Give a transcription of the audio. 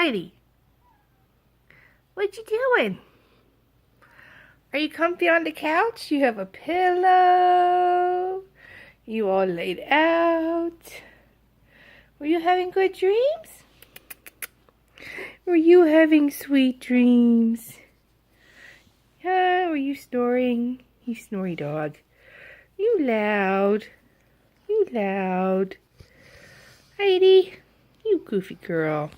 Heidi, what you doing? Are you comfy on the couch? You have a pillow. You all laid out. Were you having good dreams? Were you having sweet dreams? Were you snoring? You snory dog. You loud. You loud. Heidi, you goofy girl.